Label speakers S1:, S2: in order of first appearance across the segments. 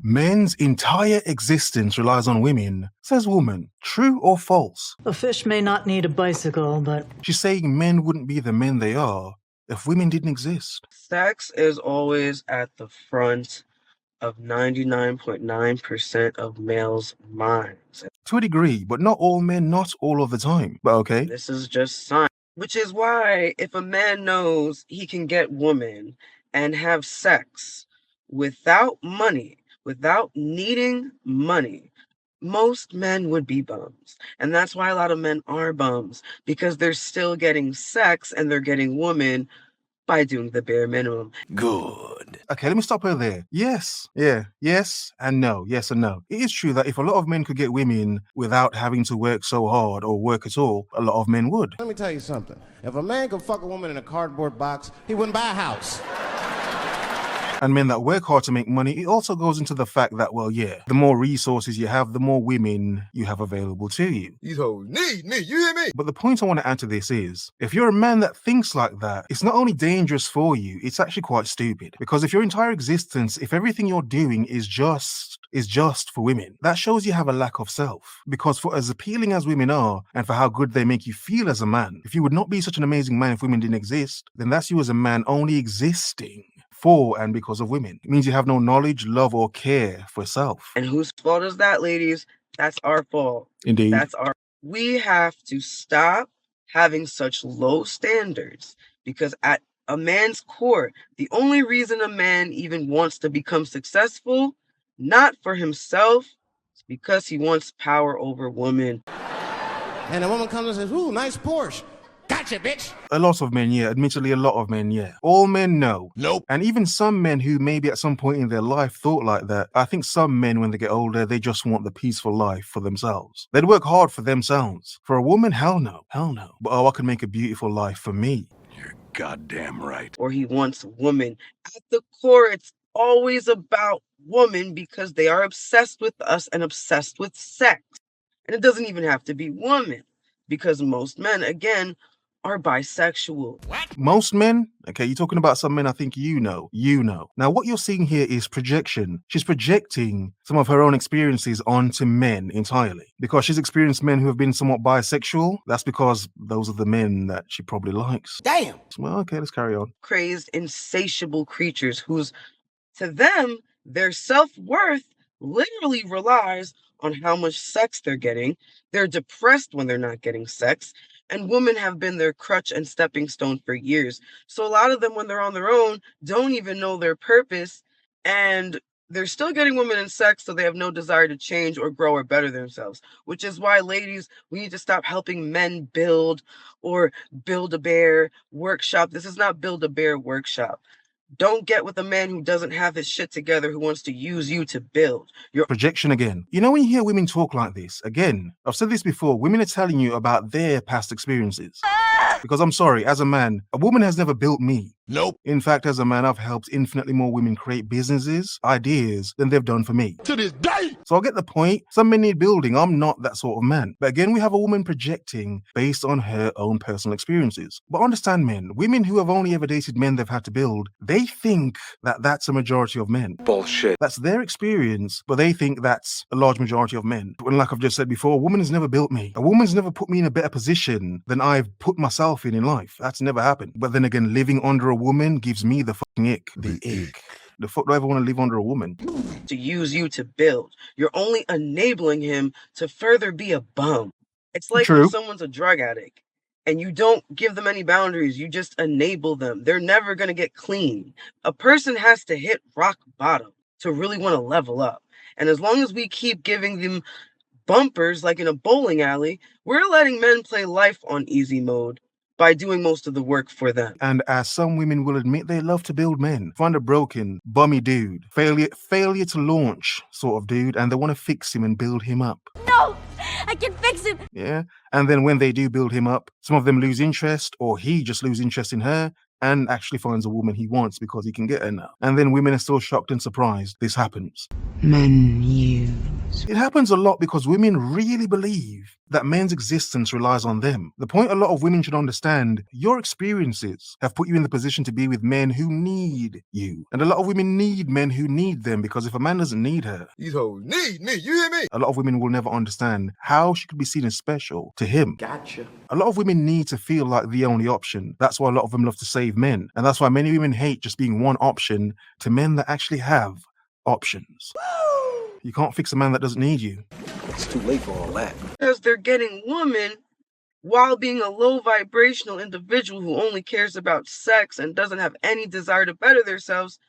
S1: Men's entire existence relies on women, says woman. True or false?
S2: A fish may not need a bicycle, but...
S1: She's saying men wouldn't be the men they are if women didn't exist.
S3: Sex is always at the front of 99.9% of males' minds.
S1: To a degree, but not all men, not all of the time. But okay.
S3: This is just science. Which is why if a man knows he can get women and have sex without money, without needing money, most men would be bums. And that's why a lot of men are bums, because they're still getting sex and they're getting women by doing the bare minimum.
S1: Good. Okay, let me stop her there. Yes, yes and no, yes and no. It is true that if a lot of men could get women without having to work so hard or work at all, a lot of men would.
S4: Let me tell you something. If a man could fuck a woman in a cardboard box, he wouldn't buy a house.
S1: And men that work hard to make money, it also goes into the fact that, well, yeah, the more resources you have, the more women you have available to you.
S5: These hoes need me, you hear me?
S1: But the point I want to add to this is, if you're a man that thinks like that, it's not only dangerous for you, it's actually quite stupid. Because if your entire existence, if everything you're doing is just for women, that shows you have a lack of self. Because for as appealing as women are, and for how good they make you feel as a man, if you would not be such an amazing man if women didn't exist, then that's you as a man only existing for and because of women. It means you have no knowledge, love, or care for self.
S3: And whose fault is that, ladies? That's our fault.
S1: Indeed.
S3: We have to stop having such low standards, because at a man's core, the only reason a man even wants to become successful, not for himself, is because he wants power over women.
S4: And a woman comes and says, ooh, nice Porsche. Gotcha, bitch.
S1: A lot of men, yeah. Admittedly, a lot of men, yeah. All men, no.
S5: Nope.
S1: And even some men who maybe at some point in their life thought like that, I think some men, when they get older, they just want the peaceful life for themselves. They'd work hard for themselves. For a woman, hell no. Hell no. But I can make a beautiful life for me.
S5: You're goddamn right.
S3: Or he wants women. At the core, it's always about women, because they are obsessed with us and obsessed with sex. And it doesn't even have to be women, because most men, again, are bisexual.
S4: What?
S1: Most men? Okay, you're talking about some men I think you know. Now, what you're seeing here is projection. She's projecting some of her own experiences onto men entirely. Because she's experienced men who have been somewhat bisexual, that's because those are the men that she probably likes.
S4: Damn.
S1: Well, okay, let's carry on.
S3: Crazed, insatiable creatures whose, to them, their self-worth literally relies on how much sex they're getting. They're depressed when they're not getting sex. And women have been their crutch and stepping stone for years. So a lot of them, when they're on their own, don't even know their purpose. And they're still getting women in sex, so they have no desire to change or grow or better themselves. Which is why, ladies, we need to stop helping men build or Build-A-Bear workshop. This is not Build-A-Bear workshop. Don't get with a man who doesn't have his shit together, who wants to use you to build. Your
S1: projection again. You know, when you hear women talk like this, again, I've said this before, women are telling you about their past experiences. Because I'm sorry, as a man, a woman has never built me.
S5: Nope.
S1: In fact, as a man, I've helped infinitely more women create businesses, ideas, than they've done for me.
S5: To this day.
S1: So I get the point. Some men need building. I'm not that sort of man. But again, we have a woman projecting based on her own personal experiences. But understand, men, women who have only ever dated men they've had to build, they think that that's a majority of men.
S5: Bullshit.
S1: That's their experience, but they think that's a large majority of men. When, like I've just said before, a woman has never built me. A woman's never put me in a better position than I've put myself in life. That's never happened. But then again, living under a woman gives me the fucking ick. The ick. The fuck do I ever want to live under a woman?
S3: To use you to build. You're only enabling him to further be a bum. It's like when someone's a drug addict and you don't give them any boundaries, you just enable them. They're never going to get clean. A person has to hit rock bottom to really want to level up. And as long as we keep giving them bumpers like in a bowling alley, we're letting men play life on easy mode by doing most of the work for them.
S1: And as some women will admit, they love to build men. Find a broken, bummy dude, failure to launch sort of dude, and they want to fix him and build him up.
S6: No, I can fix him.
S1: Yeah, and then when they do build him up, some of them lose interest, or he just loses interest in her, and actually finds a woman he wants because he can get her now. And then women are still shocked and surprised this happens.
S7: men use.
S1: It happens a lot because women really believe that men's existence relies on them. The point a lot of women should understand, your experiences have put you in the position to be with men who need you. And a lot of women need men who need them, because if a man doesn't need her,
S5: These hoes need me. You hear me?
S1: a lot of women will never understand how she could be seen as special to him.
S5: Gotcha.
S1: A lot of women need to feel like the only option. That's why a lot of them love to save men. And that's why many women hate just being one option to men that actually have options. You can't fix a man that doesn't need you.
S5: It's too late for all that.
S3: Because they're getting women while being a low vibrational individual who only cares about sex and doesn't have any desire to better themselves.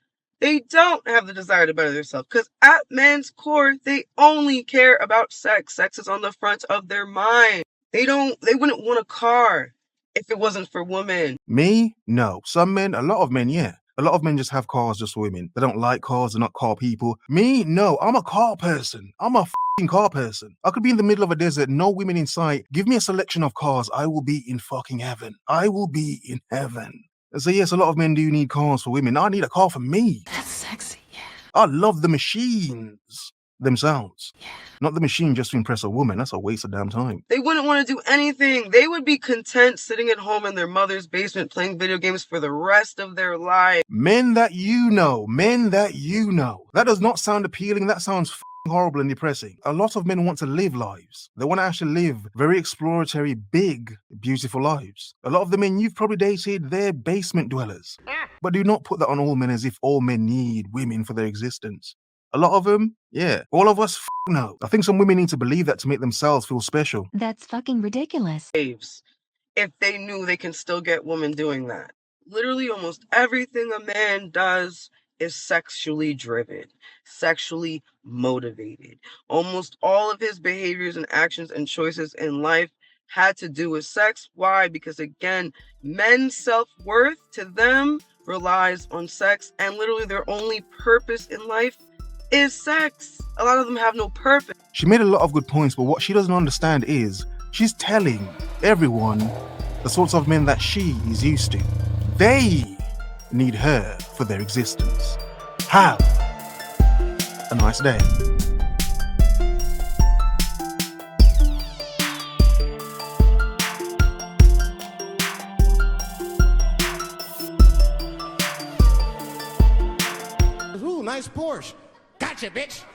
S3: They don't have the desire to better themselves, because at man's core, they only care about sex. Sex is on the front of their mind. They wouldn't want a car if it wasn't for women.
S1: Me? No. Some men, a lot of men, yeah. A lot of men just have cars just for women. They don't like cars, they're not car people. Me? No. I'm a car person. I'm a f***ing car person. I could be in the middle of a desert, no women in sight. Give me a selection of cars, I will be in fucking heaven. I will be in heaven. So yes, a lot of men do need cars for women. I need a car for me.
S7: That's sexy, yeah.
S1: I love the machines themselves.
S7: Yeah.
S1: Not the machine just to impress a woman. That's a waste of damn time.
S3: They wouldn't want to do anything. They would be content sitting at home in their mother's basement playing video games for the rest of their life.
S1: Men that you know. Men that you know. That does not sound appealing. That sounds f***ing horrible and depressing. A lot of men want to live lives. They want to actually live very exploratory, big, beautiful lives. A lot of the men you've probably dated, they're basement dwellers. But do not put that on all men as if all men need women for their existence. A lot of them, yeah. All of us, no. I think some women need to believe that to make themselves feel special.
S6: That's fucking ridiculous.
S3: If they knew they can still get women doing that. Literally almost everything a man does is sexually driven, sexually motivated. Almost all of his behaviors and actions and choices in life had to do with sex. Why? Because again, men's self-worth to them relies on sex, and literally their only purpose in life is sex. A lot of them have no purpose.
S1: She made a lot of good points, but what she doesn't understand is she's telling everyone the sorts of men that she is used to. They need her for their existence. Have a nice day.
S4: Ooh, nice Porsche. Gotcha, bitch.